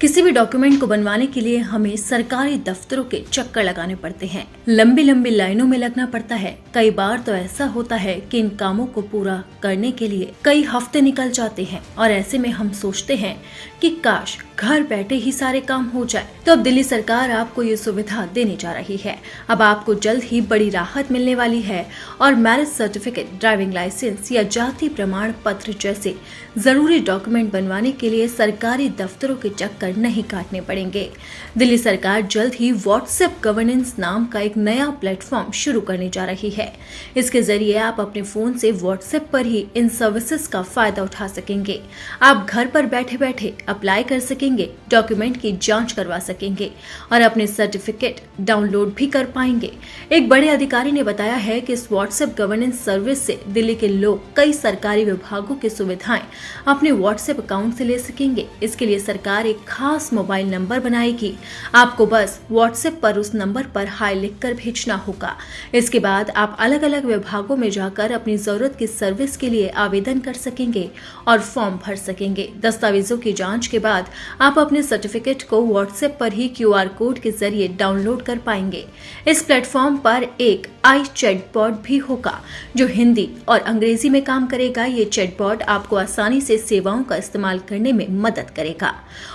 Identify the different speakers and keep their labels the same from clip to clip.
Speaker 1: किसी भी डॉक्यूमेंट को बनवाने के लिए हमें सरकारी दफ्तरों के चक्कर लगाने पड़ते हैं, लंबी लंबी लाइनों में लगना पड़ता है। कई बार तो ऐसा होता है कि इन कामों को पूरा करने के लिए कई हफ्ते निकल जाते हैं और ऐसे में हम सोचते हैं कि काश घर बैठे ही सारे काम हो जाए। तो अब दिल्ली सरकार आपको ये सुविधा देने जा रही है। अब आपको जल्द ही बड़ी राहत मिलने वाली है और मैरिज सर्टिफिकेट, ड्राइविंग लाइसेंस या जाति प्रमाण पत्र जैसे जरूरी डॉक्यूमेंट बनवाने के लिए सरकारी दफ्तरों के चक्कर नहीं काटने पड़ेंगे। दिल्ली सरकार जल्द ही व्हाट्सएप गवर्नेंस नाम का एक नया प्लेटफॉर्म शुरू करने जा रही है। इसके जरिए आप अपने फोन से व्हाट्सएप पर ही इन सर्विसेज का फायदा उठा सकेंगे। आप घर पर बैठे बैठे अप्लाई कर सकेंगे, डॉक्यूमेंट की जांच करवा सकेंगे और अपने सर्टिफिकेट डाउनलोड भी कर पाएंगे। एक बड़े अधिकारी ने बताया है कि इस व्हाट्सएप गवर्नेंस सर्विस से दिल्ली के लोग कई सरकारी विभागों की सुविधाएं अपने व्हाट्सएप अकाउंट से ले सकेंगे। इसके लिए सरकार एक खास मोबाइल नंबर बनाएगी। आपको बस व्हाट्सएप पर उस नंबर पर हाय लिखकर भेजना होगा। इसके बाद आप अलग अलग विभागों में जाकर अपनी जरूरत की सर्विस के लिए आवेदन कर सकेंगे और फॉर्म भर सकेंगे। दस्तावेजों की जांच के बाद आप अपने सर्टिफिकेट को व्हाट्सएप पर ही QR कोड के जरिए डाउनलोड कर पाएंगे। इस प्लेटफॉर्म पर एक आई चैटबॉट भी होगा जो हिंदी और अंग्रेजी में काम करेगा। ये चैटबॉट आपको आसानी से सेवाओं का इस्तेमाल करने में मदद करेगा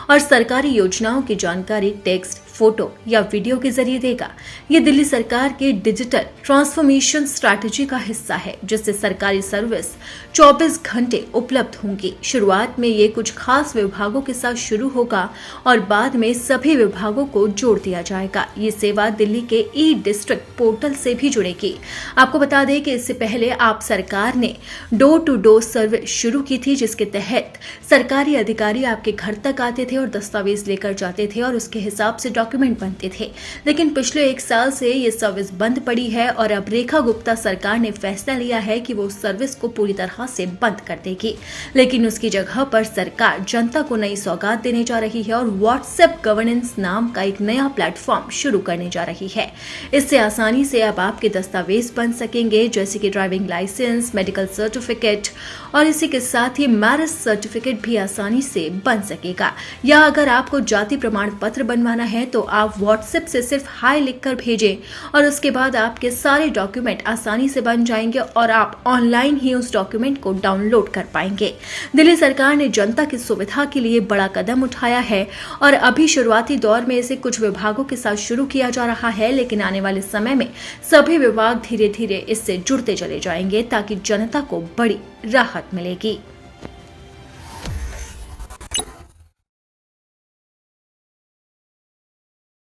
Speaker 1: और सरकारी योजनाओं की जानकारी टेक्स्ट, फोटो या वीडियो के जरिए देगा। ये दिल्ली सरकार के डिजिटल ट्रांसफॉर्मेशन स्ट्रैटेजी का हिस्सा है, जिससे सरकारी सर्विस 24 घंटे उपलब्ध होंगी। शुरुआत में ये कुछ खास विभागों के साथ शुरू होगा और बाद में सभी विभागों को जोड़ दिया जाएगा। ये सेवा दिल्ली के ई-डिस्ट्रिक्ट पोर्टल से भी जुड़ेगी। आपको बता दें कि इससे पहले आप सरकार ने डोर टू डोर सर्विस शुरू की थी, जिसके तहत सरकारी अधिकारी आपके घर तक आते थे और दस्तावेज लेकर जाते थे और उसके हिसाब से डॉक्यूमेंट बनते थे। लेकिन पिछले 1 साल से ये सर्विस बंद पड़ी है और अब रेखा गुप्ता सरकार ने फैसला लिया है कि वो उस सर्विस को पूरी तरह से बंद कर देगी। लेकिन उसकी जगह पर सरकार जनता को नई सौगात देने जा रही है और व्हाट्सएप गवर्नेंस नाम का एक नया प्लेटफॉर्म शुरू करने जा रही है। इससे आसानी से अब आपके दस्तावेज बन सकेंगे, जैसे कि ड्राइविंग लाइसेंस, मेडिकल सर्टिफिकेट और इसी के साथ ही मैरिज सर्टिफिकेट भी आसानी से बन सकेगा। या अगर आपको जाति प्रमाण पत्र बनवाना है तो आप व्हाट्सएप से सिर्फ हाय लिखकर भेजें और उसके बाद आपके सारे डॉक्यूमेंट आसानी से बन जाएंगे और आप ऑनलाइन ही उस डॉक्यूमेंट को डाउनलोड कर पाएंगे। दिल्ली सरकार ने जनता की सुविधा के लिए बड़ा कदम उठाया है और अभी शुरुआती दौर में इसे कुछ विभागों के साथ शुरू किया जा रहा है, लेकिन आने वाले समय में सभी विभाग धीरे धीरे इससे जुड़ते चले जाएंगे ताकि जनता को बड़ी राहत मिलेगी।